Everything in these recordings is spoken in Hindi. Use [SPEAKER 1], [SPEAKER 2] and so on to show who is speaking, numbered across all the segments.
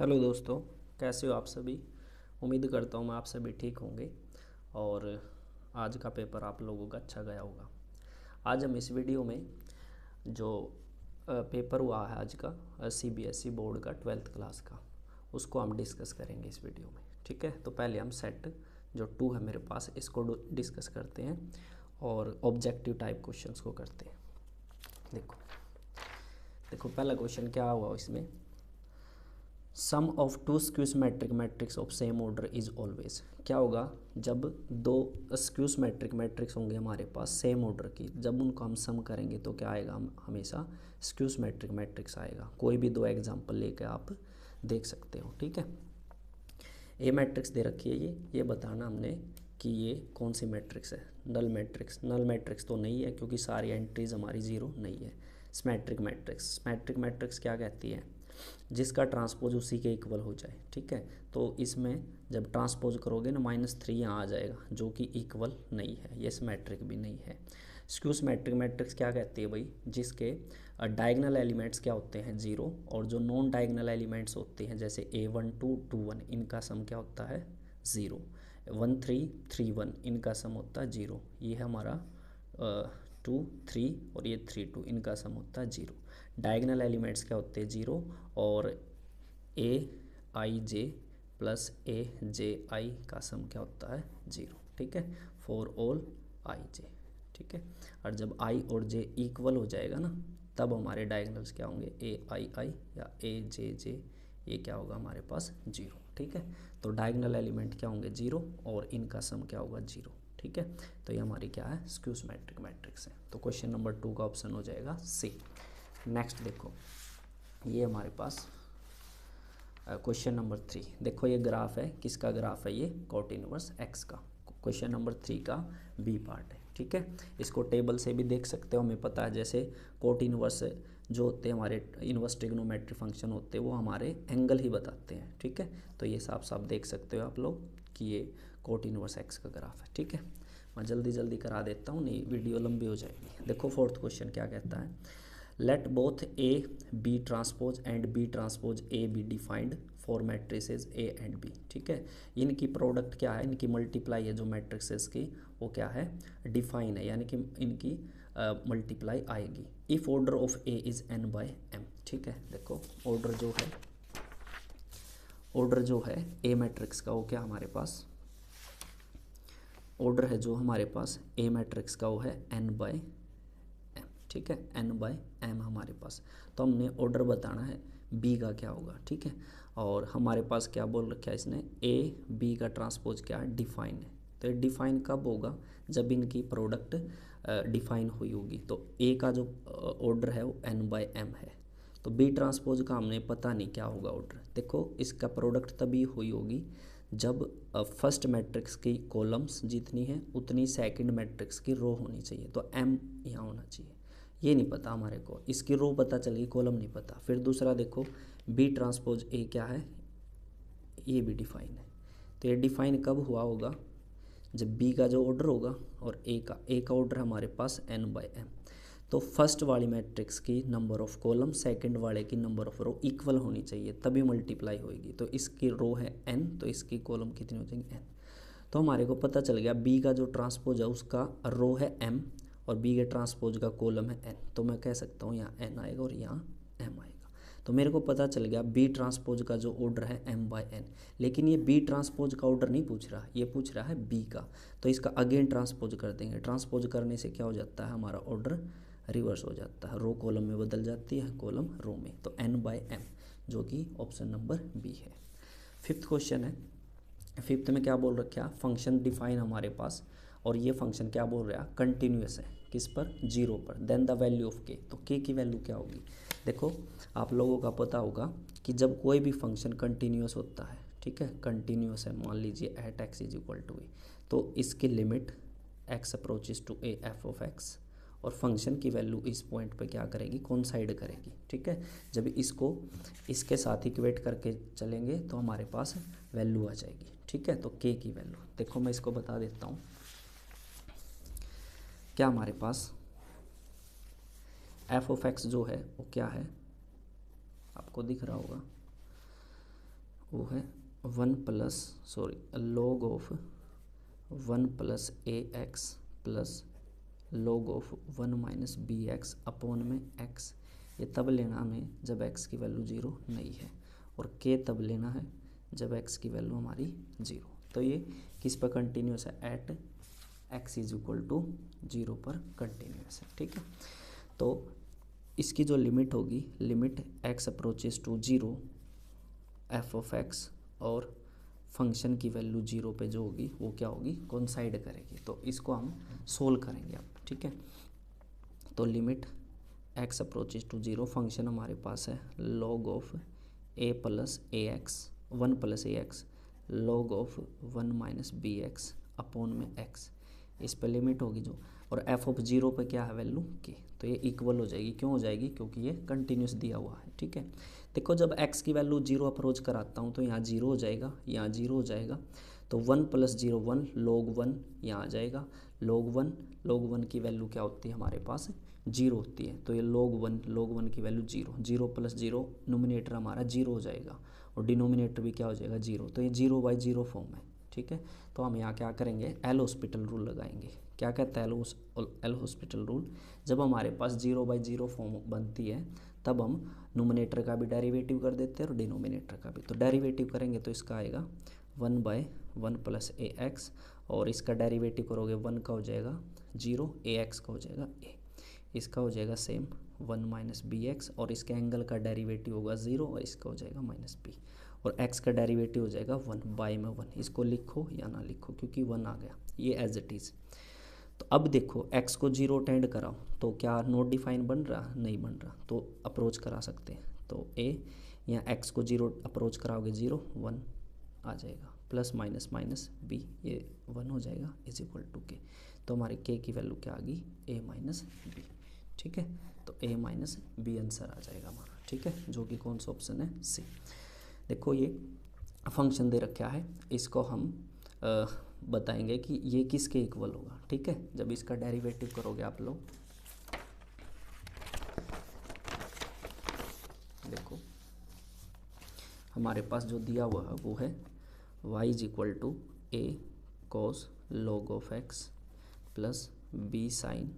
[SPEAKER 1] हेलो दोस्तों, कैसे हो आप सभी। उम्मीद करता हूँ मैं आप सभी ठीक होंगे और आज का पेपर आप लोगों का अच्छा गया होगा। आज हम इस वीडियो में जो पेपर हुआ है आज का सीबीएसई बोर्ड का 12th क्लास का, उसको हम डिस्कस करेंगे इस वीडियो में। ठीक है, तो पहले हम सेट जो 2 है मेरे पास, इसको डिस्कस करते हैं और ऑब्जेक्टिव टाइप क्वेश्चंस को करते हैं। देखो देखो पहला क्वेश्चन क्या हुआ इसमें, sum of two skew matric matrix of same order is always. क्या होगा जब दो स्क्यू मैट्रिक मैट्रिक्स होंगे हमारे पास सेम ऑर्डर की, जब उनको हम सम करेंगे तो क्या आएगा, हम हमेशा स्क्यू मैट्रिक मैट्रिक्स आएगा। कोई भी 2 एग्जांपल लेकर आप देख सकते हो। ठीक है, ए मैट्रिक्स दे रखी है, ये बताना हमने कि ये कौन सी मैट्रिक्स है। नल मैट्रिक्स, नल मैट्रिक्स तो नहीं है क्योंकि सारी एंट्रीज हमारी ज़ीरो नहीं है। सिमेट्रिक मैट्रिक्स, सिमेट्रिक मैट्रिक्स क्या कहती है, जिसका ट्रांसपोज उसी के इक्वल हो जाए। ठीक है, तो इसमें जब ट्रांसपोज करोगे ना -3 यहाँ आ जाएगा जो कि इक्वल नहीं है, ये सिमेट्रिक भी नहीं है। स्क्यू सिमेट्रिक मैट्रिक्स क्या कहती है भाई, जिसके डायगनल एलिमेंट्स क्या होते हैं 0 और जो नॉन डायगनल एलिमेंट्स होते हैं जैसे A1 2 2 1 इनका सम क्या होता है 0, 1 3 3 1 इनका सम होता है 0। ये है हमारा 2 3 और ये 3 2 इनका सम होता है 0। डायगनल एलिमेंट्स क्या होते हैं 0 और AIJ प्लस AJI का सम क्या होता है 0। ठीक है, फॉर ऑल IJ। ठीक है, और जब I और J इक्वल हो जाएगा ना, तब हमारे डायगनल्स क्या होंगे AII या AJJ, ये क्या होगा हमारे पास 0। ठीक है, तो डायगनल एलिमेंट क्या होंगे 0 और इनका सम क्या होगा 0। ठीक है, तो ये हमारी क्या है स्क्यू सिमेट्रिक मैट्रिक्स है। तो क्वेश्चन नंबर 2 का ऑप्शन हो जाएगा सी। नेक्स्ट देखो, ये हमारे पास क्वेश्चन नंबर 3। देखो ये ग्राफ है, किसका ग्राफ है, ये कॉट इनवर्स एक्स का। क्वेश्चन नंबर 3 का बी पार्ट है। ठीक है, इसको टेबल से भी देख सकते हो, हमें पता है जैसे कोट इनवर्स जो होते हैं हमारे इनवर्स ट्रिग्नोमेट्री फंक्शन होते हैं वो हमारे एंगल ही बताते हैं। ठीक है, तो ये साफ साफ देख सकते हो आप लोग कि ये कोट इनवर्स एक्स का ग्राफ है। ठीक है, मैं जल्दी जल्दी करा देता हूँ, नहीं वीडियो लंबी हो जाएगी। देखो 4th क्वेश्चन क्या कहता है, let both a b transpose and b transpose a b defined for matrices a and b. ठीक है, इनकी प्रोडक्ट क्या है, इनकी मल्टीप्लाई है जो मैट्रिसेस की, वो क्या है डिफाइन है, यानी कि इनकी मल्टीप्लाई आएगी if order of a is n by m। ठीक है, देखो ऑर्डर जो है ए मैट्रिक्स का वो क्या हमारे पास ऑर्डर है, जो हमारे पास ए मैट्रिक्स का वो है n बाय m। ठीक है, n बाय m हमारे पास, तो हमने ऑर्डर बताना है b का क्या होगा। ठीक है, और हमारे पास क्या बोल रखा है इसने, a b का ट्रांसपोज क्या है डिफाइन है। तो ये डिफाइन कब होगा, जब इनकी प्रोडक्ट डिफाइन हुई होगी। तो a का जो ऑर्डर है वो n बाय m है, तो बी ट्रांसपोज का हमने पता नहीं क्या होगा ऑर्डर। देखो इसका प्रोडक्ट तभी हुई होगी जब फर्स्ट मैट्रिक्स की कॉलम्स जितनी है उतनी सेकंड मैट्रिक्स की रो होनी चाहिए, तो m यहाँ होना चाहिए। ये नहीं पता हमारे को, इसकी रो पता चली, कॉलम नहीं पता। फिर दूसरा देखो बी ट्रांसपोज ए क्या है, ये भी डिफाइन है। तो ये डिफाइन कब हुआ होगा, जब बी का जो ऑर्डर होगा और ए का ऑर्डर हमारे पास n बाय m। तो फर्स्ट वाली मैट्रिक्स की नंबर ऑफ कॉलम सेकंड वाले की नंबर ऑफ रो इक्वल होनी चाहिए, तभी मल्टीप्लाई होएगी। तो इसकी रो है n, तो इसकी कॉलम कितनी हो जाएंगी n। तो हमारे को पता चल गया बी का जो ट्रांसपोज है उसका रो है m और बी के ट्रांसपोज का कॉलम है n। तो मैं कह सकता हूँ यहाँ n आएगा और यहाँ m आएगा। तो मेरे को पता चल गया बी ट्रांसपोज का जो ऑर्डर है m बाय n। लेकिन ये बी ट्रांसपोज का ऑर्डर नहीं पूछ रहा, ये पूछ रहा है बी का। तो इसका अगेन ट्रांसपोज कर देंगे, ट्रांसपोज करने से क्या हो जाता है, हमारा ऑर्डर रिवर्स हो जाता है, रो कॉलम में बदल जाती है, कॉलम रो में। तो n बाय m जो कि ऑप्शन नंबर बी है। 5th क्वेश्चन है, 5th में क्या बोल रखा है, फंक्शन डिफाइन हमारे पास, और ये फंक्शन क्या बोल रहा है कंटिन्यूस है, किस पर 0 पर। Then the value of k, तो k की वैल्यू क्या होगी। देखो आप लोगों का पता होगा कि जब कोई भी फंक्शन कंटिन्यूस होता है, ठीक है कंटिन्यूस है, मान लीजिए at x is equal to a, तो इसकी limit x approaches to a f of x, और फंक्शन की वैल्यू इस पॉइंट पे क्या करेगी कोइंसाइड करेगी। ठीक है, जब इसको इसके साथ इक्वेट करके चलेंगे तो हमारे पास वैल्यू आ जाएगी। ठीक है, तो k की वैल्यू देखो मैं इसको बता देता हूँ, क्या हमारे पास f ऑफ x जो है वो क्या है, आपको दिख रहा होगा वो है log of 1 plus a x plus log of 1 minus b x upon में एक्स। ये तब लेना हमें जब एक्स की वैल्यू 0 नहीं है, और के तब लेना है जब एक्स की वैल्यू हमारी 0। तो ये किस पर कंटिन्यूस है, at x is equal to 0 पर कंटिन्यूस है, ठीक है। तो इसकी जो लिमिट होगी, limit x approaches to 0 f of x, और फंक्शन की वैल्यू 0 पे जो होगी वो क्या होगी, कोइंसाइड करेगी। तो इसको हम सोल्व करेंगे अब, ठीक है। तो limit x approaches to 0, function हमारे पास है log of a plus a x 1 plus a x log of 1 minus b x upon में एक्स, इस पर लिमिट होगी जो, और एफ ऑफ 0 पे क्या है वैल्यू के। तो ये इक्वल हो जाएगी, क्यों हो जाएगी, क्योंकि ये कंटिन्यूस दिया हुआ है, ठीक है। देखो जब x की वैल्यू 0 अप्रोच कराता हूँ तो यहाँ 0 हो जाएगा, यहाँ 0 हो जाएगा। तो 1 प्लस 0 1 log 1 यहाँ आ जाएगा। log 1 की वैल्यू क्या होती है हमारे पास, 0 होती है। तो ये log 1 की वैल्यू 0, 0 प्लस 0 नोमिनेटर हमारा 0 हो जाएगा, और डिनोमिनेटर भी क्या हो जाएगा 0। तो ये 0/0 फॉर्म है, ठीक है। तो हम यहाँ क्या करेंगे, एल हॉस्पिटल रूल लगाएंगे। क्या कहता है एल हॉस्पिटल रूल, जब हमारे पास 0/0 फॉर्म बनती है तब हम नोमिनेटर का भी डेरिवेटिव कर देते हैं और डिनोमिनेटर का भी। तो डेरिवेटिव करेंगे तो इसका आएगा 1/1 प्लस ए एक्स, और इसका डेरिवेटिव करोगे 1 का हो जाएगा 0, ए एक्स का हो जाएगा ए, इसका हो जाएगा सेम 1 माइनस बी एक्स, और इसके एंगल का डेरिवेटिव होगा 0, और इसका हो जाएगा माइनस बी, और x का डेरिवेटिव हो जाएगा 1 बाय में 1। इसको लिखो या ना लिखो क्योंकि 1 आ गया, ये एज इट इज़। तो अब देखो x को 0 टेंड कराओ तो क्या नोट डिफाइन बन रहा, नहीं बन रहा, तो अप्रोच करा सकते हैं। तो a यहाँ x को 0 अप्रोच कराओगे 0 1 आ जाएगा, प्लस माइनस माइनस b, ये 1 हो जाएगा इज इक्वल टू k। तो हमारे k की वैल्यू क्या आ गई, a माइनस बी, ठीक है। तो a माइनस बी आंसर आ जाएगा हमारा, ठीक है, जो कि कौन सा ऑप्शन है, सी। देखो ये फंक्शन दे रखा है, इसको हम बताएंगे कि ये किसके इक्वल होगा, ठीक है। जब इसका डेरिवेटिव करोगे आप लोग, देखो हमारे पास जो दिया हुआ है वो है y is equal to a cos log of x plus b sine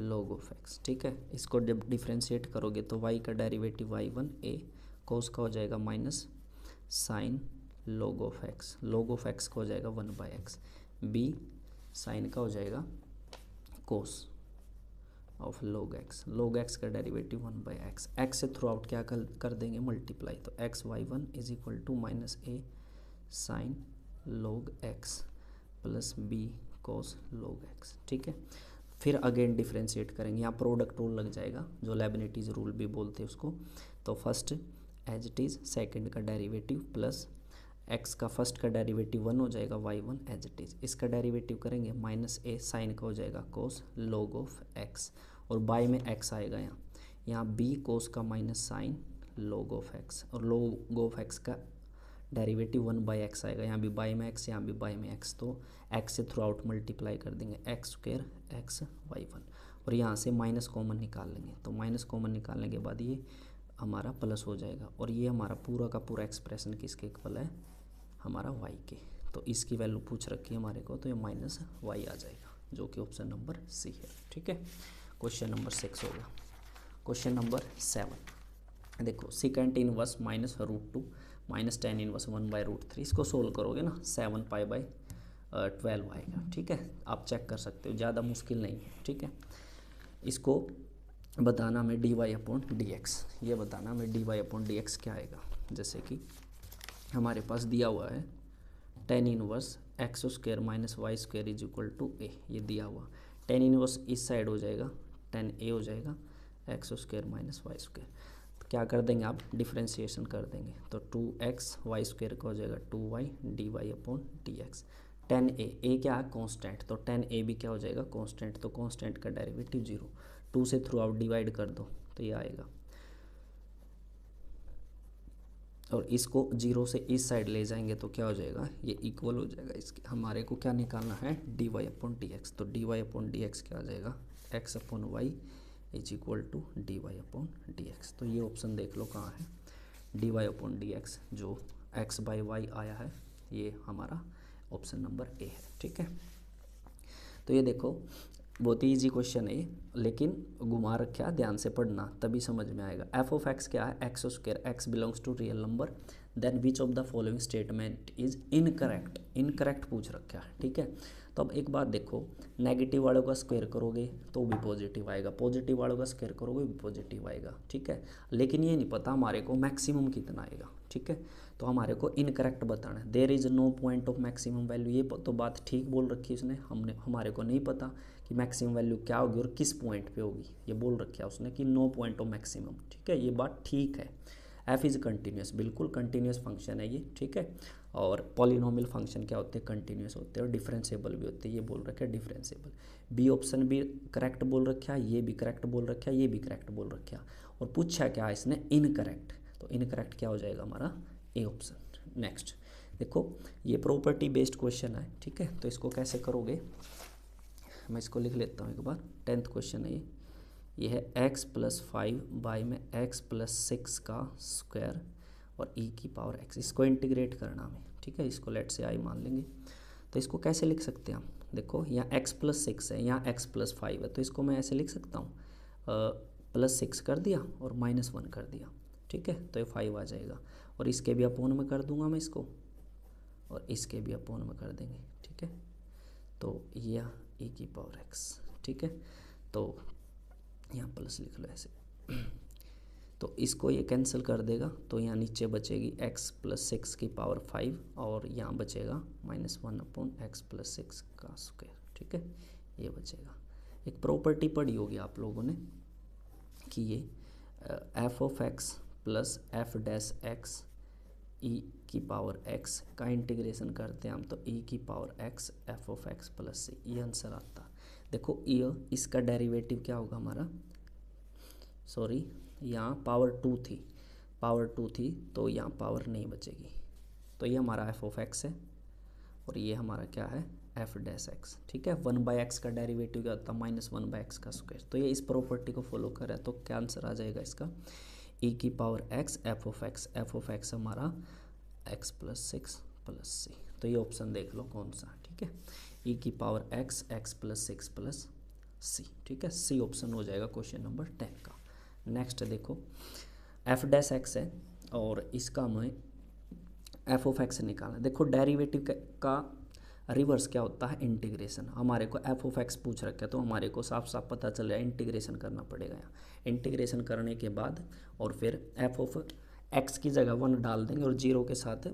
[SPEAKER 1] log of x, ठीक है। इसको जब डिफ्रेंशिएट करोगे तो y का डेरिवेटिव y1, a कोस का हो जाएगा minus sine log of x, log of x का हो जाएगा 1/x, b साइन का हो जाएगा कोस ऑफ log x का डेरिवेटिव 1/x, x से थ्रू आउट क्या कर देंगे मल्टीप्लाई। तो x y1 is equal to minus a sine log x plus b cos log x, ठीक है। फिर अगेन डिफ्रेंशिएट करेंगे, यहाँ प्रोडक्ट रूल लग जाएगा जो लेबनिटीज रूल भी बोलते हैं उसको। तो first as it is, second का डेरिवेटिव प्लस x का फर्स्ट का डेरिवेटिव 1 हो जाएगा, y1 एज इट इज़, इसका डेरिवेटिव करेंगे माइनस a साइन का हो जाएगा कोस log ऑफ x, और बाय में x आएगा यहाँ b कोस का minus sine log of x, और log ऑफ x का डेरिवेटिव 1/x आएगा, यहाँ भी बाय में x, यहाँ भी बाय में x। तो x से थ्रू आउट मल्टीप्लाई कर देंगे x स्क्वायर x y1, और यहाँ से माइनस कॉमन निकाल लेंगे। तो माइनस कॉमन निकालने के बाद ये हमारा प्लस हो जाएगा, और ये हमारा पूरा का पूरा एक्सप्रेशन किसके इक्वल है, हमारा y के। तो इसकी वैल्यू पूछ रखी है हमारे को, तो ये माइनस y आ जाएगा, जो कि ऑप्शन नंबर सी है, ठीक है। क्वेश्चन नंबर 6 होगा। क्वेश्चन नंबर 7, देखो second inverse minus √2 minus tan inverse 1/√3, इसको सोल्व करोगे ना 7π/12 आएगा, ठीक है। आप चेक कर सकते हो, ज़्यादा मुश्किल नहीं है, ठीक है। इसको बताना हमें dy/dx, ये बताना हमें dy/dx क्या आएगा। जैसे कि हमारे पास दिया हुआ है tan inverse x² minus y² is equal to a, ये दिया हुआ। tan इनवर्स इस साइड हो जाएगा, tan a हो जाएगा x² माइनस y²। तो क्या कर देंगे आप, डिफ्रेंशिएशन कर देंगे। तो 2x y² का हो जाएगा 2y dy/dx। tan a क्या है, कांस्टेंट, तो tan a भी क्या हो जाएगा, कांस्टेंट। तो कांस्टेंट का डेरिवेटिव 0, 2 से थ्रू आउट डिवाइड कर दो तो ये आएगा, और इसको 0 से इस साइड ले जाएंगे तो क्या हो जाएगा, ये इक्वल हो जाएगा इसके। हमारे को क्या निकालना है, dy/dx। तो dy/dx क्या आ जाएगा, x/y is equal to dy/dx। तो ये ऑप्शन देख लो कहाँ है, dy/dx जो एक्स बाई वाई आया है, ये हमारा ऑप्शन नंबर ए है। ठीक है, तो ये देखो बहुत ही ईजी क्वेश्चन है ये, लेकिन घुमा रखा, ध्यान से पढ़ना तभी समझ में आएगा। एफ ऑफ एक्स क्या है, x square, x belongs to real number, then which of the following statement is incorrect, incorrect पूछ रखा है। ठीक है, तो अब एक बात देखो, नेगेटिव वालों का स्क्वायर करोगे तो भी पॉजिटिव आएगा, पॉजिटिव वालों का स्क्वायर करोगे भी पॉजिटिव आएगा। ठीक है, लेकिन ये नहीं पता हमारे को मैक्सिमम कितना आएगा। ठीक है, तो हमारे को इनकरेक्ट बताना है। There is no point of maximum value, ये तो बात ठीक बोल रखी है उसने, हमारे को नहीं पता कि मैक्सिमम वैल्यू क्या होगी और किस पॉइंट पे होगी, ये बोल रखा है उसने कि नो पॉइंट ऑफ मैक्सिमम। ठीक है, ये बात ठीक है। एफ इज़ कंटिन्यूस, बिल्कुल कंटिन्यूस फंक्शन है ये। ठीक है, और पॉलिनोमियल फंक्शन क्या होते हैं, कंटिन्यूस होते हैं और डिफरेंशिएबल भी होते हैं, ये बोल रखा है डिफरेंशिएबल। बी ऑप्शन भी करेक्ट बोल रखा है, ये भी करेक्ट बोल रखा है, ये भी करेक्ट बोल रखा है, और पूछा क्या है इसने, इनकरेक्ट, तो इनकरेक्ट क्या हो जाएगा हमारा, ए ऑप्शन। नेक्स्ट देखो, ये प्रॉपर्टी बेस्ड क्वेश्चन है। ठीक है, तो इसको कैसे करोगे, मैं इसको लिख लेता हूँ एक बार। 10th क्वेश्चन है ये है x + 5 बाई में x + 6 का स्क्वायर और e की पावर x, इसको इंटीग्रेट करना हमें। ठीक है, इसको लेट से i मान लेंगे, तो इसको कैसे लिख सकते हैं हम, देखो यहाँ x + 6 है, यहाँ x + 5 है, तो इसको मैं ऐसे लिख सकता हूँ, +6 कर दिया और -1 कर दिया। ठीक है, तो ये 5 आ जाएगा, और इसके भी अपोन में कर दूंगा मैं इसको, और इसके भी अपोन में कर देंगे। ठीक है, तो यह e की पावर x। ठीक है, तो यहाँ प्लस लिख लो ऐसे, तो इसको ये कैंसिल कर देगा, तो यहाँ नीचे बचेगी x + 6 की पावर 5 और यहाँ बचेगा -1/x + 6 का स्क्वायर। ठीक है, ये बचेगा। एक प्रॉपर्टी पढ़ी होगी आप लोगों ने कि ये f of x + f dash x e की पावर x का इंटीग्रेशन करते हैं हम, तो e की power x f of x + c, ये आंसर आता। देखो ये इसका डेरिवेटिव क्या होगा हमारा, सॉरी यहाँ पावर 2 थी, तो यहाँ पावर नहीं बचेगी, तो ये हमारा f ऑफ x है और ये हमारा क्या है, f डैश x। ठीक है, 1/x का डेरिवेटिव क्या होता है, -1/x का स्क्वायर, तो ये इस प्रॉपर्टी को फॉलो करे तो क्या आंसर आ जाएगा इसका, e की power x f of x हमारा x + 6 + c, तो ये ऑप्शन देख लो कौन सा। ठीक है, e की पावर x + 6 + c। ठीक है, सी ऑप्शन हो जाएगा क्वेश्चन नंबर 10 का। नेक्स्ट देखो, f डैश x है और इसका हमें f ऑफ x निकालना है। देखो डेरिवेटिव का रिवर्स क्या होता है, इंटीग्रेशन। हमारे को f ऑफ x पूछ रखा है, तो हमारे को साफ साफ पता चल रहा है इंटीग्रेशन करना पड़ेगा। यहाँ इंटीग्रेशन करने के बाद और फिर f ऑफ x की जगह 1 डाल देंगे और 0 के साथ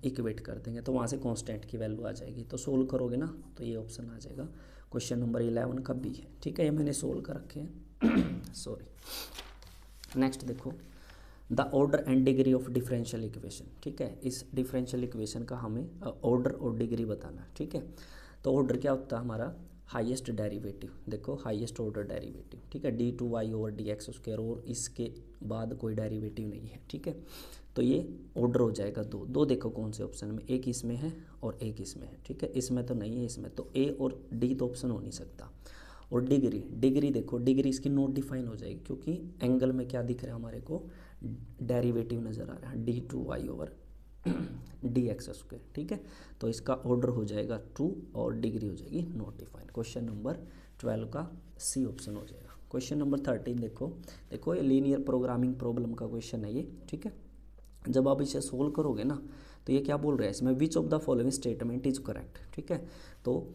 [SPEAKER 1] इक्वेट कर देंगे, तो वहाँ से कांस्टेंट की वैल्यू आ जाएगी। तो सोल्व करोगे ना, तो ये ऑप्शन आ जाएगा क्वेश्चन नंबर 11 का बी है। ठीक है, ये मैंने सोल्व कर रखे हैं सॉरी। नेक्स्ट देखो, the order and degree of differential equation. ठीक है, इस डिफरेंशियल इक्वेशन का हमें ऑर्डर और डिग्री बताना है। ठीक है, तो ऑर्डर क्या होता है हमारा, हाईएस्ट डेरिवेटिव, देखो हाईएस्ट ऑर्डर डेरिवेटिव। ठीक है, d2y/dx², और इसके बाद कोई डेरिवेटिव नहीं है। ठीक है, तो ये ऑर्डर हो जाएगा दो देखो कौन से ऑप्शन में, एक इसमें है और एक इसमें है। ठीक है, इसमें तो नहीं है, इसमें तो ए और डी तो ऑप्शन हो नहीं सकता। और डिग्री देखो, डिग्री इसकी नॉट डिफाइन हो जाएगी, क्योंकि एंगल में क्या दिख रहा है हमारे को, डेरिवेटिव नज़र आ रहा है d2y/dx²। ठीक है, तो इसका ऑर्डर हो जाएगा 2 और डिग्री हो जाएगी नॉट डिफाइन। क्वेश्चन नंबर 12 का सी ऑप्शन हो जाएगा। क्वेश्चन नंबर 13 देखो ये लीनियर प्रोग्रामिंग प्रॉब्लम का क्वेश्चन है ये। ठीक है, जब आप इसे सोल्व करोगे ना, तो ये क्या बोल रहा है इसमें, विच of the following statement is correct. ठीक है, तो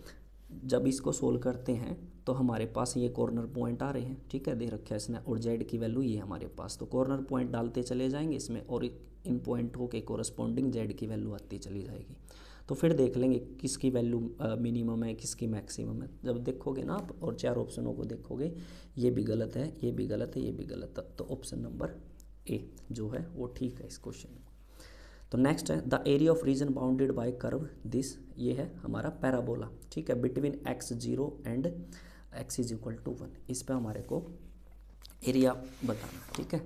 [SPEAKER 1] जब इसको सोल्व करते हैं तो हमारे पास ये कॉर्नर पॉइंट आ रहे हैं। ठीक है, दे रखा है इसने, और जेड की वैल्यू ये हमारे पास, तो कॉर्नर पॉइंट डालते चले जाएंगे इसमें, और इन पॉइंटों के कोरस्पॉन्डिंग जेड की वैल्यू आती चली जाएगी। तो फिर देख लेंगे किसकी वैल्यू मिनिमम है, किसकी मैक्सिमम है। जब देखोगे ना आप और 4 ऑप्शनों को देखोगे, ये भी गलत है, ये भी गलत है, ये भी गलत है, तो ऑप्शन नंबर ए जो है वो ठीक है इस क्वेश्चन में। तो नेक्स्ट है, the area of reason bounded by curve this, ये है हमारा पैराबोला। ठीक है, बिटवीन x0 एंड x = 1, इस पे हमारे को एरिया बताना। ठीक है,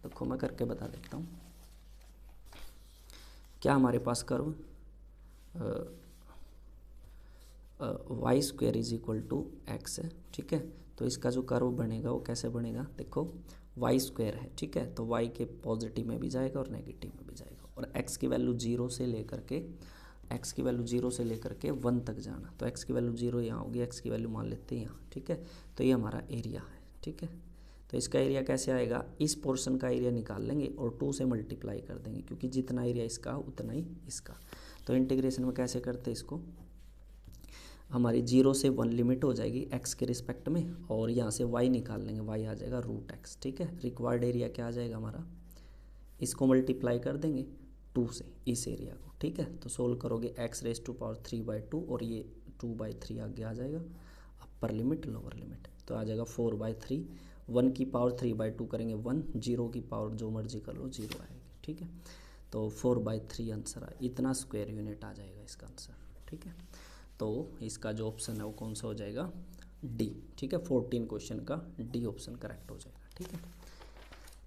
[SPEAKER 1] तो मैं करके बता देता हूँ। क्या हमारे पास कर्व y² = x है। ठीक है, तो इसका जो कर्व बनेगा वो कैसे बनेगा, देखो y² है। ठीक है, तो y के पॉजिटिव में भी जाएगा और नेगेटिव में भी जाएगा। और x की वैल्यू 0 से लेकर के 1 तक जाना। तो x की वैल्यू 0 यहाँ होगी, x की वैल्यू मान लेते हैं यहाँ, ठीक है। तो ये हमारा एरिया है, ठीक है। तो इसका एरिया कैसे आएगा, इस पोर्शन का एरिया निकाल लेंगे और 2 से मल्टीप्लाई कर देंगे, क्योंकि जितना एरिया इसका उतना ही इसका। तो इंटीग्रेशन में कैसे करते हैं इसको, हमारी 0 से 1 लिमिट हो जाएगी x के रिस्पेक्ट में, और यहाँ से y निकाल लेंगे, y आ जाएगा √x, ठीक है। रिक्वायर्ड एरिया क्या आ जाएगा हमारा, इसको मल्टीप्लाई कर देंगे 2 से इस एरिया को, ठीक है। तो सोल्व करोगे x⁻³ और ये 2/3 आगे आ जाएगा, अपर लिमिट लोअर लिमिट, तो आ जाएगा 4/3। 1 की पावर 3/2 करेंगे 1, 0 की पावर जो मर्जी कर लो 0 आएगी, ठीक है। तो 4/3 आंसर आ, इतना स्क्वायर यूनिट आ जाएगा इसका आंसर, ठीक है। तो इसका जो ऑप्शन है वो कौन सा हो जाएगा, डी, ठीक है। 14 क्वेश्चन का डी ऑप्शन करेक्ट हो जाएगा, ठीक है।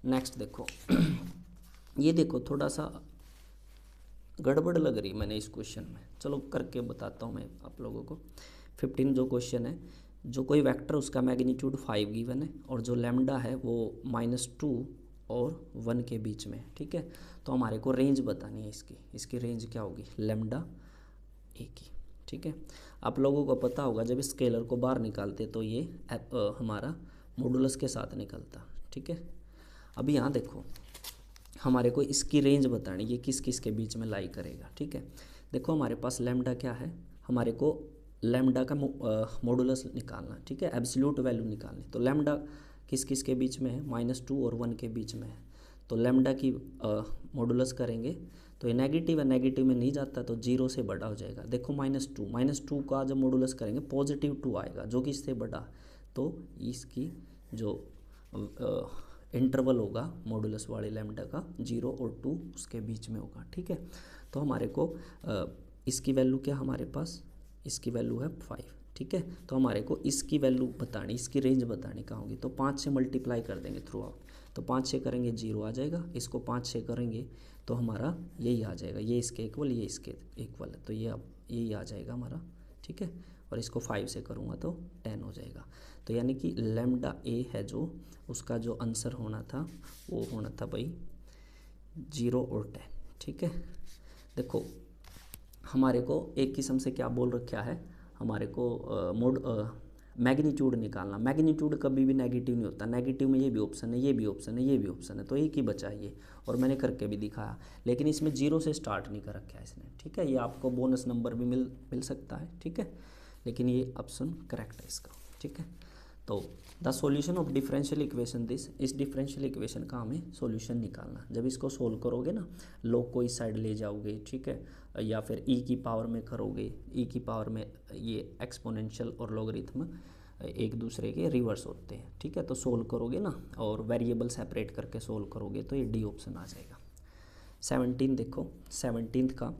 [SPEAKER 1] नेक्स्ट देखो ये देखो थोड़ा सा गड़बड़ लग रही मैंने इस क्वेश्चन में, चलो करके बताता हूँ मैं आप लोगों को। 15 जो क्वेश्चन है, जो कोई वेक्टर उसका मैग्नीट्यूड 5 गिवन है और जो लैम्डा है वो -2 और 1 के बीच में है, ठीक है। तो हमारे को रेंज बतानी है इसकी रेंज क्या होगी, लैम्डा ए की, ठीक है। आप लोगों को पता होगा जब स्केलर को बाहर निकालते तो ये हमारा मॉडुलस के साथ निकलता, ठीक है। अभी यहाँ देखो हमारे को इसकी रेंज बतानी, ये किस किस के बीच में लाई करेगा, ठीक है। देखो हमारे पास लैम्डा क्या है, हमारे को लैम्डा का मॉडुलस निकालना, ठीक है, एब्सोल्यूट वैल्यू निकालनी। तो लैम्डा किस किस के बीच में है, -2 और 1 के बीच में है। तो लैम्डा की मॉडुलस करेंगे तो ये नेगेटिव है, नेगेटिव में नहीं जाता तो 0 से बड़ा हो जाएगा। देखो -2 का जब मॉडुलस करेंगे +2 आएगा, जो कि इससे बड़ा, तो इसकी जो इंटरवल होगा मॉडुलस वाले लैम्डा का 0 और 2 उसके बीच में होगा, ठीक है। तो हमारे को इसकी वैल्यू क्या, हमारे पास इसकी वैल्यू है 5, ठीक है। तो हमारे को इसकी वैल्यू बतानी, इसकी रेंज बतानी कहाँ होगी, तो 5 से मल्टीप्लाई कर देंगे थ्रू आउट। तो 5 से करेंगे 0 आ जाएगा, इसको 5 से करेंगे तो हमारा यही आ जाएगा, ये इसके इक्वल ये इसके इक्वल है, तो ये अब यही आ जाएगा हमारा, ठीक है। और इसको 5 से करूँगा तो 10 हो जाएगा। तो यानी कि लैम्डा ए है जो उसका जो आंसर होना था वो होना था भाई 0 और 10, ठीक है। देखो हमारे को एक किस्म से क्या बोल रखा है, हमारे को मैग्नीट्यूड निकालना। मैग्नीट्यूड कभी भी नेगेटिव नहीं होता, नेगेटिव में ये भी ऑप्शन है, ये भी ऑप्शन है, ये भी ऑप्शन है, तो एक ही बचा है ये, और मैंने करके भी दिखाया। लेकिन इसमें 0 से स्टार्ट नहीं कर रखा है इसने, ठीक है। ये आपको बोनस नंबर भी मिल सकता है, ठीक है, लेकिन ये ऑप्शन करेक्ट है इसका, ठीक है। तो the solution of differential equation इस डिफरेंशियल इक्वेशन का हमें सॉल्यूशन निकालना। जब इसको सोल्व करोगे ना, लॉग को इस साइड ले जाओगे, ठीक है, या फिर ई की पावर में करोगे, ई की पावर में ये एक्सपोनेंशियल और लॉगरिथम एक दूसरे के रिवर्स होते हैं, ठीक है। तो सोल्व करोगे ना और वेरिएबल सेपरेट करके सोल्व करोगे तो ये डी ऑप्शन आ जाएगा। 17 देखो, 17 का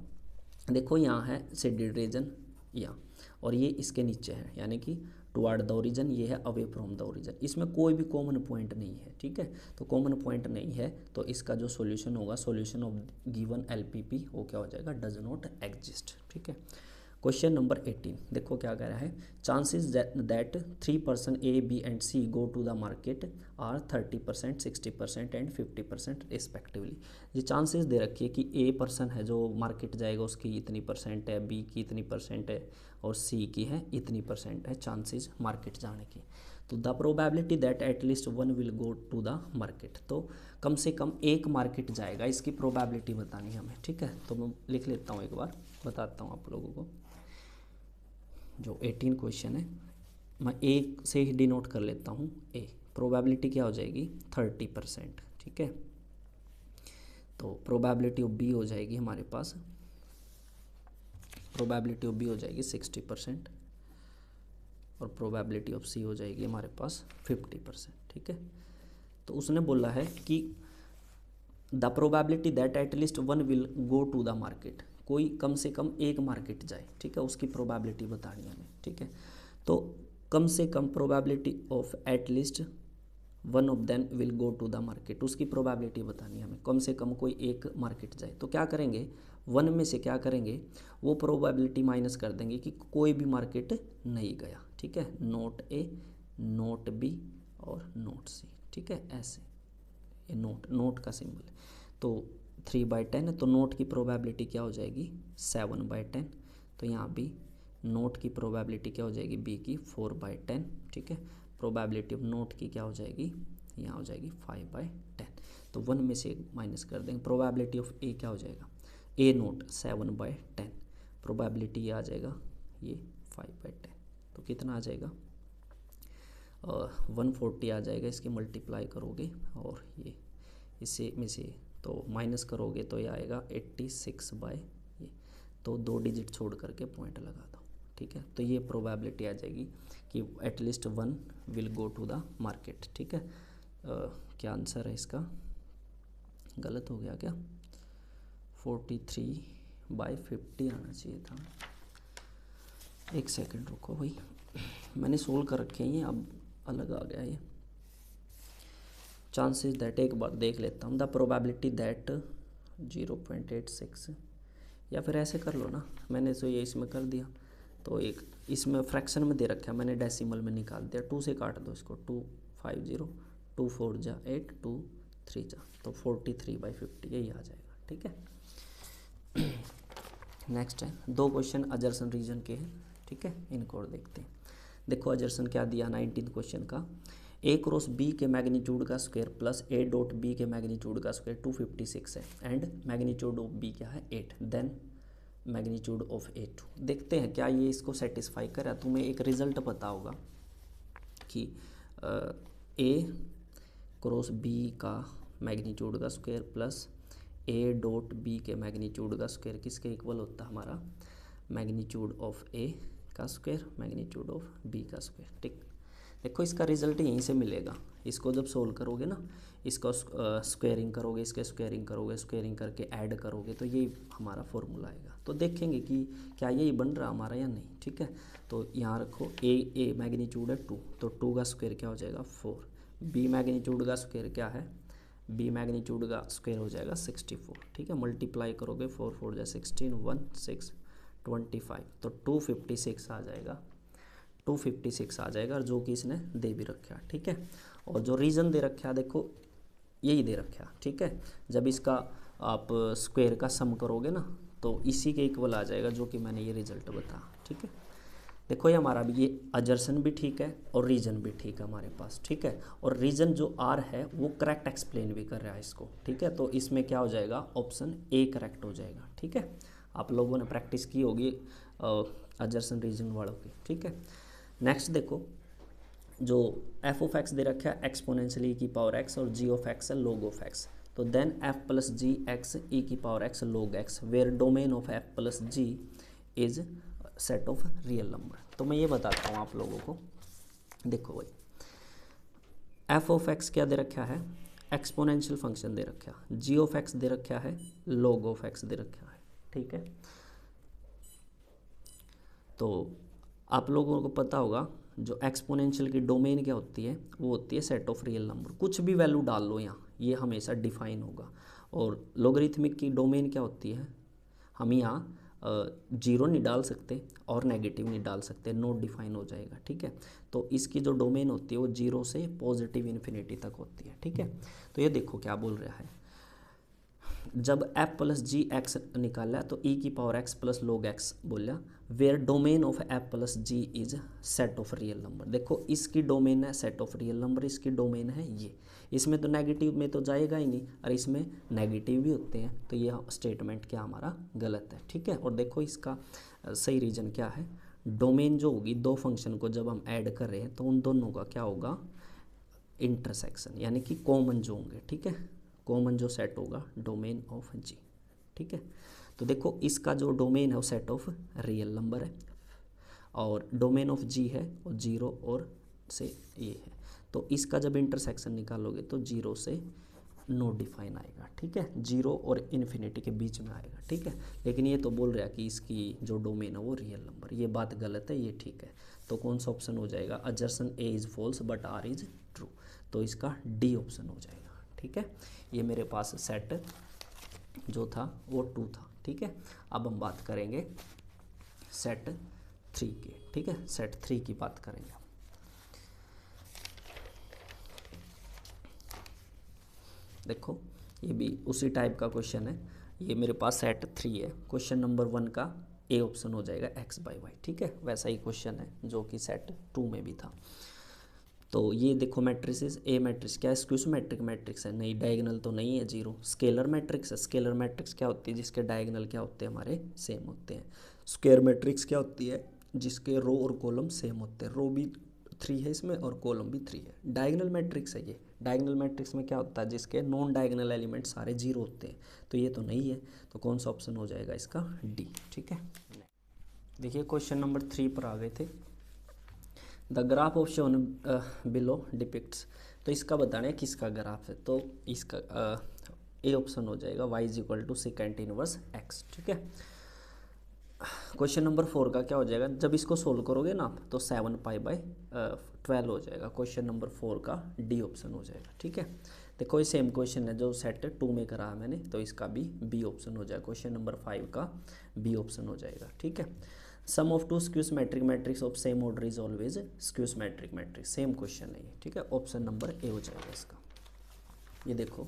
[SPEAKER 1] देखो यहाँ है शेडेड रीजन यहाँ, और ये इसके नीचे है, यानी कि टुवर्ड द ओरिजिन, ये है अवे फ्रॉम द ओरिजिन। इसमें कोई भी कॉमन पॉइंट नहीं है, ठीक है। तो कॉमन पॉइंट नहीं है तो इसका जो सॉल्यूशन होगा, सॉल्यूशन ऑफ गिवन एलपीपी, वो क्या हो जाएगा, डज नॉट एग्जिस्ट, ठीक है। क्वेश्चन नंबर 18 देखो क्या कह रहा है, chances that 3 person a b and c go to the market are 30%, 60% and 50% respectively. ये चांसेस दे रखी है कि ए पर्सन है जो मार्केट जाएगा उसकी इतनी परसेंट है, बी की इतनी परसेंट है और सी की है इतनी परसेंट है चांसेस मार्केट जाने की। तो the probability that at least 1 will go to the market, तो कम से कम एक मार्केट जाएगा, इसकी प्रोबेबिलिटी बतानी है हमें, ठीक है। तो मैं लिख लेता हूँ, एक बार बताता हूँ आप लोगों को। जो 18 क्वेश्चन है मैं ए से ही डिनोट कर लेता हूँ, ए प्रोबेबिलिटी क्या हो जाएगी 30%, ठीक है। तो प्रोबेबिलिटी ऑफ बी हो जाएगी हमारे पास, प्रोबेबिलिटी ऑफ बी हो जाएगी 60% और प्रोबेबिलिटी ऑफ सी हो जाएगी हमारे पास 50%, ठीक है। तो उसने बोला है कि the probability that at least 1 will go to the market, कोई कम से कम एक मार्केट जाए, ठीक है, उसकी प्रोबेबिलिटी बतानी है हमें, ठीक है। तो कम से कम probability of at least 1 of them will go to the market, उसकी प्रोबेबिलिटी बतानी है हमें, कम से कम कोई एक मार्केट जाए। तो क्या करेंगे, 1 में से क्या करेंगे, वो प्रोबेबिलिटी माइनस कर देंगे कि कोई भी मार्केट नहीं गया, ठीक है, नोट ए, नोट बी और नोट सी, ठीक है, ऐसे ये नोट का सिंबल है। तो 3/10 तो नोट की प्रोबेबिलिटी क्या हो जाएगी 7/10। तो यहाँ भी नोट की प्रोबेबिलिटी क्या हो जाएगी बी की 4/10। ठीक है, प्रोबेबिलिटी ऑफ नोट की क्या हो जाएगी यहाँ हो जाएगी 5/10। तो 1 में से माइनस कर देंगे। प्रोबेबिलिटी ऑफ ए क्या हो जाएगा ए नोट 7/10, प्रोबेबिलिटी ये आ जाएगा ये 5/10। तो कितना आ जाएगा 140 आ जाएगा। इसकी मल्टीप्लाई करोगे और ये इसे में से तो माइनस करोगे तो ये आएगा 86 ये, तो 2 डिजिट छोड़ करके पॉइंट लगा दो। ठीक है, तो ये प्रोबेबिलिटी आ जाएगी कि at least 1 will go to the market. ठीक है, क्या आंसर है इसका, गलत हो गया क्या, 43/50 आना चाहिए था। एक सेकंड रुको भाई, मैंने सोल्व कर रखे हैं ये, अब अलग आ गया ये। चांसेस दैट, एक बार देख लेता हूँ, द प्रोबेबिलिटी दैट 0.86, या फिर ऐसे कर लो ना, मैंने तो ये इसमें कर दिया, तो एक इसमें फ्रैक्शन में दे रखा है, मैंने डेसिमल में निकाल दिया। 2 से काट दो इसको, 250, 2 4 जा 8, 2 3 जा, तो 43/50 यही आ जाएगा। ठीक है, नेक्स्ट है 2 क्वेश्चन अजर्सन रीजन के हैं। ठीक है, इनको और देखते हैं। देखो अजर्सन क्या दिया 19 क्वेश्चन का, ए क्रॉस बी के मैग्नीट्यूड का स्क्वायर प्लस ए डॉट बी के मैग्नीट्यूड का स्क्वायर 256 है, एंड मैग्नीट्यूड ऑफ बी क्या है 8, देन मैग्नीट्यूड ऑफ ए 2। देखते हैं क्या ये इसको सेटिस्फाई करे। तुम्हें एक रिजल्ट पता होगा कि ए क्रॉस बी का मैग्नीट्यूड का स्क्वायर प्लस ए डॉट बी के मैग्नीट्यूड का स्क्वायर किसके इक्वल होता है हमारा, मैग्नीट्यूड ऑफ ए का स्क्वायर मैग्नीट्यूड ऑफ बी का स्क्वायर। ठीक, देखो इसका रिजल्ट यहीं से मिलेगा। इसको जब सोल्व करोगे ना, इसको स्क्वायरिंग करोगे, इसके स्क्वायरिंग करोगे, स्क्वायरिंग करके ऐड करोगे, तो ये हमारा फॉर्मूला आएगा। तो देखेंगे कि क्या यही बन रहा हमारा या नहीं। ठीक है, तो यहाँ रखो ए मैग्नीट्यूड है 2, तो 2 का स्क्वायर क्या हो जाएगा 4, बी मैग्नीट्यूड का स्क्वायर क्या है, बी मैग्नीट्यूड का स्क्वायर हो जाएगा 64। ठीक है, मल्टीप्लाई करोगे 4 4 जा 16, 1 6 25, तो 256 आ जाएगा, 256 आ जाएगा, और जो कि इसने दे भी रखा। ठीक है, और जो रीज़न दे रखा देखो यही दे रखा। ठीक है, जब इसका आप स्क्वायर का सम करोगे ना तो इसी के इक्वल आ जाएगा, जो कि मैंने ये रिजल्ट बताया। ठीक है, देखो ये हमारा भी ये अजर्सन भी ठीक है और रीजन भी ठीक है हमारे पास। ठीक है, और रीजन जो आर है वो करेक्ट एक्सप्लेन भी कर रहा है इसको। ठीक है, तो इसमें क्या हो जाएगा ऑप्शन ए करेक्ट हो जाएगा। ठीक है, आप लोगों ने प्रैक्टिस की होगी अजर्सन रीजन वालों की। ठीक है, नेक्स्ट देखो जो एफ ऑफ एक्स दे रखा है एक्सपोनेंशियल ई की पावर एक्स और जी ऑफ एक्स है लॉग ऑफ एक्स, तो then f plus g x e की power x log x, where domain of f plus g is set of real number. तो मैं ये बताता हूँ आप लोगों को, देखो भाई एफ ऑफ एक्स क्या दे रखा है, एक्सपोनेंशियल फंक्शन दे रखा है, जी ऑफ एक्स दे रखा है, लॉग ऑफ एक्स दे रखा है। ठीक है, तो आप लोगों को पता होगा जो एक्सपोनेंशियल की डोमेन क्या होती है, वो होती है सेट ऑफ रियल नंबर। कुछ भी वैल्यू डाल लो यहाँ, ये हमेशा डिफाइन होगा। और लॉगरिथमिक की डोमेन क्या होती है, हम यहाँ 0 नहीं डाल सकते और नेगेटिव नहीं डाल सकते, नोट डिफाइन हो जाएगा। ठीक है, तो इसकी जो डोमेन होती है वो 0 से पॉजिटिव इन्फिनिटी तक होती है। ठीक है, तो ये देखो क्या बोल रहा है, जब एफ प्लस जी एक्स निकाला तो ई की power x plus log x बोला, where domain of f plus g is set of real number. देखो इसकी डोमेन है सेट ऑफ रियल नंबर, इसकी डोमेन है ये, इसमें तो नेगेटिव में तो जाएगा ही नहीं, और इसमें नेगेटिव भी होते हैं, तो यह स्टेटमेंट क्या हमारा गलत है। ठीक है, और देखो इसका सही रीजन क्या है, डोमेन जो होगी दो फंक्शन को जब हम ऐड कर रहे हैं तो उन दोनों का क्या होगा इंटरसेक्शन, यानी कि कॉमन जो होंगे। ठीक है, कॉमन जो सेट होगा डोमेन ऑफ जी। ठीक है, तो देखो इसका जो डोमेन है वो सेट ऑफ रियल नंबर है, और डोमेन ऑफ जी है और 0 और से ये है, तो इसका जब इंटरसेक्शन निकालोगे तो 0 से नो डिफाइन आएगा। ठीक है, 0 और इन्फिनिटी के बीच में आएगा। ठीक है, लेकिन ये तो बोल रहा है कि इसकी जो डोमेन है वो रियल नंबर, ये बात गलत है, ये ठीक है। तो कौन सा ऑप्शन हो जाएगा, assertion A is false but R is true, तो इसका डी ऑप्शन हो जाएगा। ठीक है, ये मेरे पास सेट जो था वो 2 था। ठीक है, अब हम बात करेंगे सेट 3 की। ठीक है, सेट 3 की बात करेंगे। देखो ये भी उसी टाइप का क्वेश्चन है। ये मेरे पास सेट 3 है, क्वेश्चन नंबर 1 का ए ऑप्शन हो जाएगा x/y, ठीक है। वैसा ही क्वेश्चन है जो कि सेट 2 में भी था। तो ये देखो मैट्रिसेस, ए मैट्रिक्स क्या है, स्क्यू सिमेट्रिक मैट्रिक्स है, नहीं डायगोनल तो नहीं है जीरो। स्केलर मैट्रिक्स है, स्केलर मैट्रिक्स क्या होती है, जिसके डायगोनल क्या होते हैं हमारे सेम होते हैं। स्क्वायर मैट्रिक्स क्या होती है, जिसके रो और कॉलम सेम होते हैं, रो भी 3 है इसमें और कॉलम भी 3 है। डायगोनल मैट्रिक्स है ये। डायगोनल मैट्रिक्स में क्या होता है, जिसके नॉन डायगोनल एलिमेंट सारे जीरो होते हैं, तो ये तो नहीं है, तो कौन सा ऑप्शन हो जाएगा इसका, डी, ठीक है। देखिए क्वेश्चन नंबर 3 पर आ गए थे। The graph of shown below depicts, तो इसका बताना है किसका ग्राफ है, तो इसका ए ऑप्शन हो जाएगा y = सेकेंड इनवर्स x, ठीक है। क्वेश्चन नंबर 4 का क्या हो जाएगा, जब इसको सोल्व करोगे ना आप तो 7π/12 हो जाएगा। क्वेश्चन नंबर 4 का डी ऑप्शन हो जाएगा, ठीक है। देखो ये सेम क्वेश्चन है जो सेट 2 में करा है मैंने, तो इसका भी बी ऑप्शन हो जाएगा। क्वेश्चन नंबर 5 का बी ऑप्शन हो जाएगा, ठीक है। Sum of two skew symmetric matrix of same order is always skew symmetric matrix, same question है ये, ठीक है। ऑप्शन नंबर ए हो जाएगा इसका। ये देखो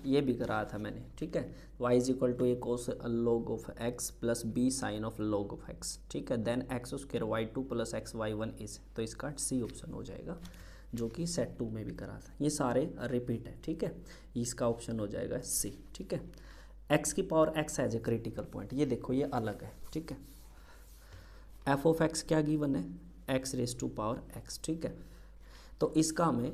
[SPEAKER 1] ये भी कराया था मैंने, ठीक है। y = a cos log of x plus b sin of log of x, ठीक है। Then x² y2 plus xy1 is, तो इसका सी ऑप्शन हो जाएगा, जो कि सेट 2 में भी करा था। ये सारे रिपीट है, ठीक है। इसका ऑप्शन हो जाएगा सी, ठीक है। x की power x as a critical point, ये देखो ये अलग है, ठीक है। f ऑफ x क्या गिवन है, x⁻⁴x, ठीक है। तो इसका हमें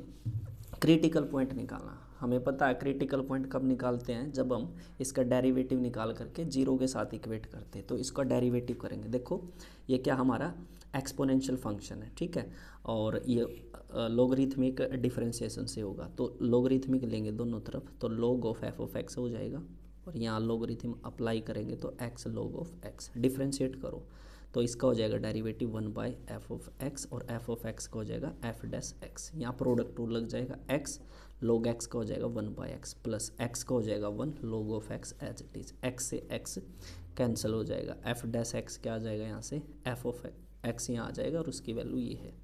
[SPEAKER 1] क्रिटिकल पॉइंट निकालना, हमें पता है क्रिटिकल पॉइंट कब निकालते हैं, जब हम इसका डेरिवेटिव निकाल करके जीरो के साथ इक्वेट करते हैं, तो इसका डेरिवेटिव करेंगे। देखो ये क्या हमारा एक्सपोनेंशियल फंक्शन है, ठीक है, और ये लॉगरिथमिक डिफरेंशिएशन से होगा, तो लॉगरिथमिक लेंगे दोनों तरफ, तो log of f of x हो जाएगा, और यहाँ लॉगरिथम अप्लाई करेंगे तो x log of x, differentiate करो तो इसका हो जाएगा डेरिवेटिव 1/f ऑफ x, और f ऑफ x का हो जाएगा f'(x), यहाँ प्रोडक्ट रूल लग जाएगा, x log x का हो जाएगा 1/x प्लस x का हो जाएगा 1 log of x as it is, x से x कैंसिल हो जाएगा, f'(x) क्या आ जाएगा यहाँ से, f ऑफ x यहाँ आ जाएगा, और उसकी वैल्यू ये है,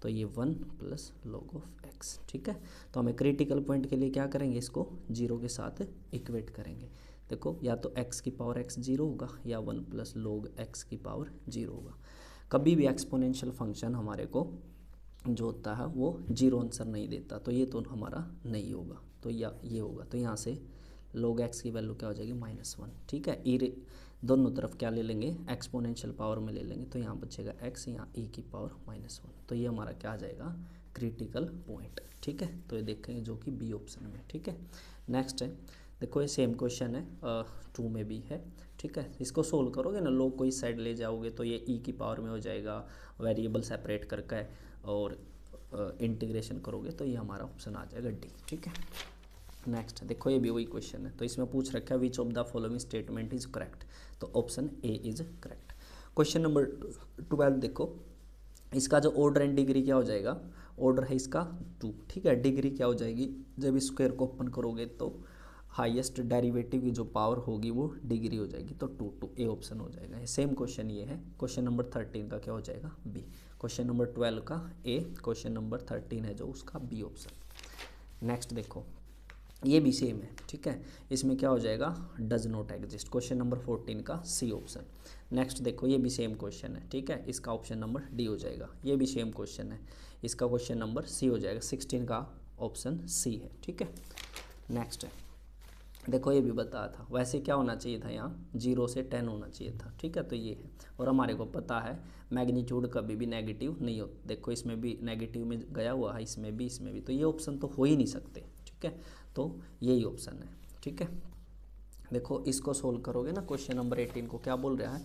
[SPEAKER 1] तो ये 1 प्लस log ऑफ x, ठीक है। तो हमें क्रिटिकल पॉइंट के लिए क्या करेंगे, इसको जीरो के साथ इक्वेट करेंगे। देखो या तो x की पावर x जीरो होगा, या 1 प्लस log x की पावर जीरो होगा। कभी भी एक्सपोनेंशियल फंक्शन हमारे को जो होता है वो जीरो आंसर नहीं देता, तो ये तो हमारा नहीं होगा, तो ये होगा, तो यहाँ से log x की वैल्यू क्या हो जाएगी, -1, ठीक है। दोनों तरफ क्या ले लेंगे, एक्सपोनेंशियल पावर में ले लेंगे, तो यहाँ बचेगा x, यहाँ e की पावर -1, तो ये हमारा क्या आ जाएगा, क्रिटिकल पॉइंट, ठीक है। तो ये देखेंगे जो कि बी ऑप्शन में, ठीक है। नेक्स्ट है, देखो ये सेम क्वेश्चन है, 2 में भी है, ठीक है। इसको सोल्व करोगे ना, log को इस साइड ले जाओगे तो ये e की पावर में हो जाएगा, वेरिएबल सेपरेट करके और इंटीग्रेशन करोगे तो ये हमारा ऑप्शन आ जाएगा डी, ठीक है। नेक्स्ट देखो ये भी वही क्वेश्चन है, तो इसमें पूछ रखा है which of the following statement is correct, तो option A is correct. Question number 12 देखो, इसका जो ऑर्डर एंड डिग्री क्या हो जाएगा, ऑर्डर है इसका 2, ठीक है। डिग्री क्या हो जाएगी, जब स्क्वायर को ओपन करोगे तो हाईएस्ट डेरिवेटिव की जो पावर होगी वो डिग्री हो जाएगी, तो 2 ए ऑप्शन हो जाएगा। सेम क्वेश्चन ये है। क्वेश्चन नंबर 13 का क्या हो जाएगा, बी। क्वेश्चन नंबर 12 का ए, क्वेश्चन नंबर 13 है जो उसका बी ऑप्शन। नेक्स्ट देखो ये भी सेम है, ठीक है। इसमें क्या हो जाएगा, does not exist, question number 14 का सी ऑप्शन। नेक्स्ट देखो ये भी सेम क्वेश्चन है, ठीक है, इसका ऑप्शन नंबर डी हो जाएगा। ये भी सेम क्वेश्चन है, इसका क्वेश्चन नंबर सी हो जाएगा, 16 का ऑप्शन सी है, ठीक है। नेक्स्ट है, देखो ये भी बताया था, वैसे क्या होना चाहिए था, यहाँ 0 से 10 होना चाहिए था, ठीक है, तो ये है। और हमारे को पता है मैग्नीट्यूड कभी भी नेगेटिव नहीं होता, देखो इसमें भी नेगेटिव में गया हुआ है, इसमें भी, तो ये ऑप्शन तो हो ही नहीं सकते, ठीक है, तो यही ऑप्शन है, ठीक है। देखो इसको सोल्व करोगे ना, क्वेश्चन नंबर 18 को क्या बोल रहा है,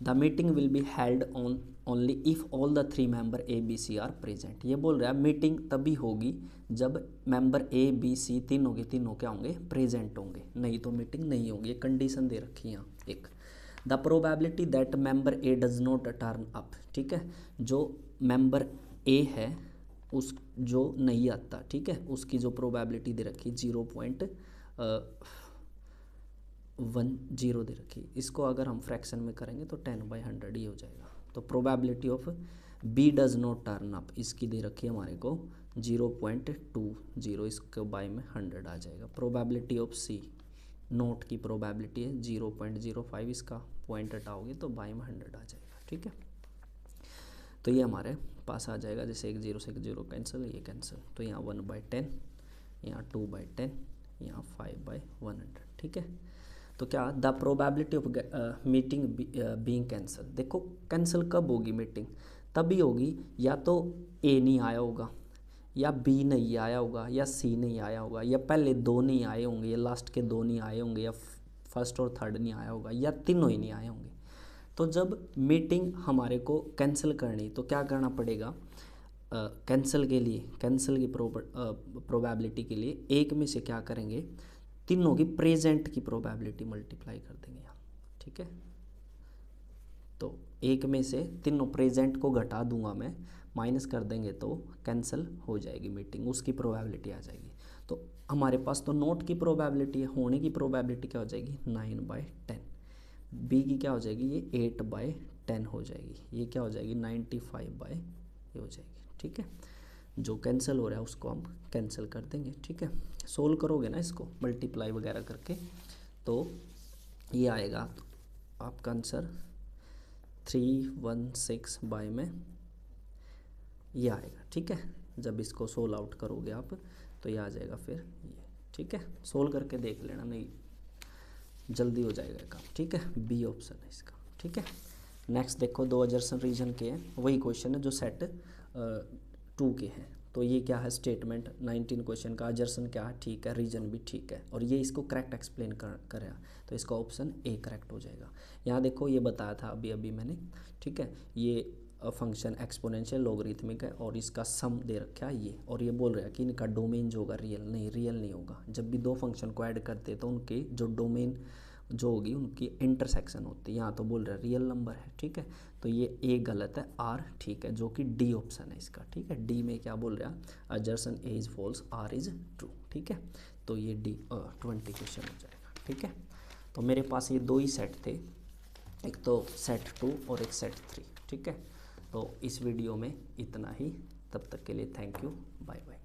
[SPEAKER 1] the meeting will be held on only if all the 3 member A B C are present. ये बोल रहा है मीटिंग तभी होगी जब मेंबर ए बी सी तीनों क्या होंगे, प्रेजेंट होंगे, नहीं तो मीटिंग नहीं होगी। ये कंडीशन दे रखी है यहाँ एक। The probability that member A does not turn up, ठीक है, जो मेंबर ए है उस जो नहीं आता, ठीक है, उसकी जो प्रोबेबिलिटी दे रखी 0.10 दे रखी। इसको अगर हम फ्रैक्शन में करेंगे तो 10/100 ही हो जाएगा। तो probability of B does not turn up इसकी दे रखी है हमारे को 0.20, इसको बाय में 100 आ जाएगा। प्रोबेबिलिटी ऑफ सी, नोट की प्रोबेबिलिटी है 0.05, इसका पॉइंट हटाओगे तो बाय में 100 आ जाएगा। ठीक है, तो ये हमारे पास आ जाएगा। जैसे एक 0 से एक 0 कैंसिल, ये कैंसिल, तो यहाँ 1/10, यहाँ 2/10, यहाँ 5/100। ठीक है, तो क्या the probability of meeting being cancel. देखो कैंसिल कब होगी मीटिंग, तभी होगी या तो ए नहीं आया होगा, या बी नहीं आया होगा, या सी नहीं आया होगा, या पहले 2 नहीं आए होंगे, या लास्ट के 2 नहीं आए होंगे, या फर्स्ट और थर्ड नहीं आया होगा, या तीनों ही नहीं आए होंगे। तो जब मीटिंग हमारे को कैंसिल करनी तो क्या करना पड़ेगा, कैंसिल के लिए, कैंसिल की प्रोबेबिलिटी के लिए एक में से क्या करेंगे, तीनों की प्रेजेंट की प्रोबेबिलिटी मल्टीप्लाई कर देंगे यहाँ। ठीक है, तो एक में से तीनों प्रेजेंट को घटा दूंगा मैं, माइनस कर देंगे तो कैंसिल हो जाएगी मीटिंग, उसकी प्रोबेबिलिटी आ जाएगी। तो हमारे पास तो नोट की प्रोबेबिलिटी है, होने की प्रोबेबिलिटी क्या हो जाएगी 9/10, बी की क्या हो जाएगी ये 8/10 हो जाएगी, ये क्या हो जाएगी 95 हो जाएगी। ठीक है, जो कैंसिल हो रहा है उसको हम कैंसिल कर देंगे। ठीक है, सोल्व करोगे ना इसको मल्टीप्लाई वगैरह करके, तो ये आएगा आपका आंसर 316 में ये आएगा। ठीक है, जब इसको सोल्व आउट करोगे आप तो ये आ जाएगा फिर ये। ठीक है, सोल्व करके देख लेना, नहीं जल्दी हो जाएगा काम। ठीक है, बी ऑप्शन है इसका। ठीक है, नेक्स्ट देखो 2 एजर्सन रीजन के हैं, वही क्वेश्चन है जो सेट 2 के हैं। तो ये क्या है स्टेटमेंट 19 क्वेश्चन का, एजर्सन क्या है ठीक है, रीजन भी ठीक है, और ये इसको करेक्ट एक्सप्लेन करें, तो इसका ऑप्शन ए करेक्ट हो जाएगा। यहाँ देखो ये बताया था अभी मैंने। ठीक है, ये फंक्शन एक्सपोनेंशियल लॉगरिथमिक है और इसका सम दे रखा है ये, और ये बोल रहा है कि इनका डोमेन जो होगा रियल नहीं होगा। जब भी 2 फंक्शन को ऐड करते हैं तो उनके जो डोमेन जो होगी उनकी इंटरसेक्शन होती है। यहाँ तो बोल रहा है रियल नंबर है। ठीक है, तो ये ए गलत है, आर ठीक है, जो कि डी ऑप्शन है इसका। ठीक है, डी में क्या बोल रहा है assertion A is false, R is true. ठीक है, तो ये डी 20 क्वेश्चन हो जाएगा। ठीक है, तो मेरे पास ये 2 ही सेट थे, एक तो सेट 2 और एक सेट 3। ठीक है, तो इस वीडियो में इतना ही, तब तक के लिए थैंक यू, बाय बाय।